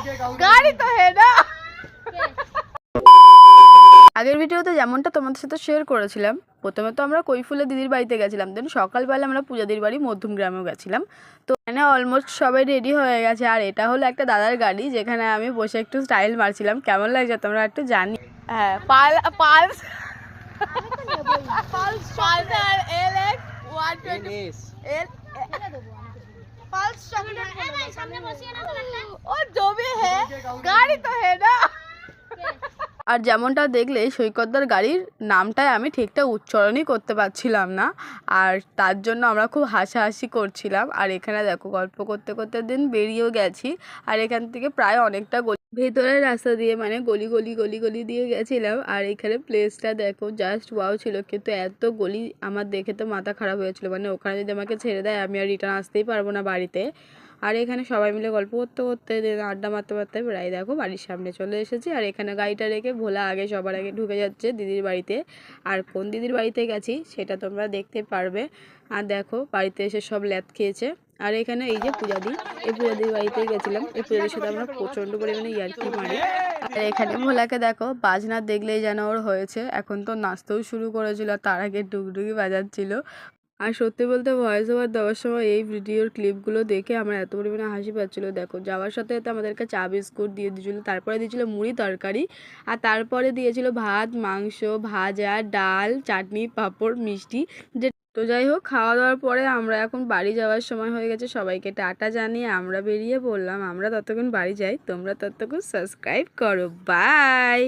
गाड़ी तो है ना। আগের ভিডিওতে যেমনটা তোমাদের সাথে শেয়ার করেছিলাম, প্রথমে তো আমরা কৈফুলে দিদির বাড়িতে গেছিলাম, দেন সকালবেলা আমরা পূজাদির বাড়ি মধ্যম গ্রামেও গেছিলাম। তো এখানে অলমোস্ট সবাই রেডি হয়ে গেছে, আর এটা হলো একটা দাদার গাড়ি যেখানে আমি বসে একটু স্টাইল মারছিলাম। কেমন লাগছে তোমরা একটু জানি। হ্যাঁ, পালস পালসার LX 120 এল पल्स चॉकलेट सामने बसिए ना और जो भी है गाड़ी तो है ना। আর যেমনটা দেখলে সৈকতদার গাড়ির নামটাই আমি ঠিকঠাক উচ্চারণই করতে পারছিলাম না, আর তার জন্য আমরা খুব হাসাহাসি করছিলাম। আর এখানে দেখো গল্প করতে করতে দিন বেরিয়েও গেছি, আর এখান থেকে প্রায় অনেকটা ভেতরের রাস্তা দিয়ে মানে গলি গলি গলি গলি দিয়ে গেছিলাম। আর এখানে প্লেসটা দেখো জাস্ট ওয়াও ছিল, কিন্তু এত গলি আমার দেখে তো মাথা খারাপ হয়েছিল। মানে ওখানে যদি আমাকে ছেড়ে দেয় আমি আর রিটার্ন আসতেই পারবো না বাড়িতে। আর এখানে সবাই মিলে গল্প করতে করতে আড্ডা মারতে মারতে প্রায় দেখো বাড়ির সামনে চলে এসেছি। আর এখানে গাড়িটা রেখে ভোলা আগে সবার আগে ঢুকে যাচ্ছে দিদির বাড়িতে। আর কোন দিদির বাড়িতে গেছি সেটা তোমরা দেখতে পারবে। আর দেখো বাড়িতে এসে সব ল্যাদ খেয়েছে। আর এখানে এই যে পূজাদি, এই পূজাদির বাড়িতেই গেছিলাম। এই পূজাদির সাথে আমরা প্রচণ্ড পরিমাণে ইয়ার্কি মারি। আর এখানে ভোলাকে দেখো বাজনা দেখলেই যেন ওর হয়েছে, এখন তো নাচতেও শুরু করেছিল, তার আগে ডুগডুগি বাজাচ্ছিল। আর সত্যি বলতে ভয়েস ওভার দেওয়ার সময় এই ভিডিওর ক্লিপগুলো দেখে আমার এত পরিমাণে হাসি পাচ্ছিল। দেখো যাওয়ার সাথে সাথে আমাদেরকে চা বিস্কুট দিয়ে দিয়েছিলো, তারপরে দিয়েছিলো মুড়ি তরকারি, আর তারপরে দিয়েছিল ভাত, মাংস, ভাজা, ডাল, চাটনি, পাঁপড়, মিষ্টি। যে তো যাই হোক, খাওয়া দাওয়ার পরে আমরা এখন বাড়ি যাওয়ার সময় হয়ে গেছে। সবাইকে টাটা জানিয়ে আমরা বেরিয়ে পড়লাম। আমরা ততক্ষণ বাড়ি যাই, তোমরা ততক্ষণ সাবস্ক্রাইব করো। বাই।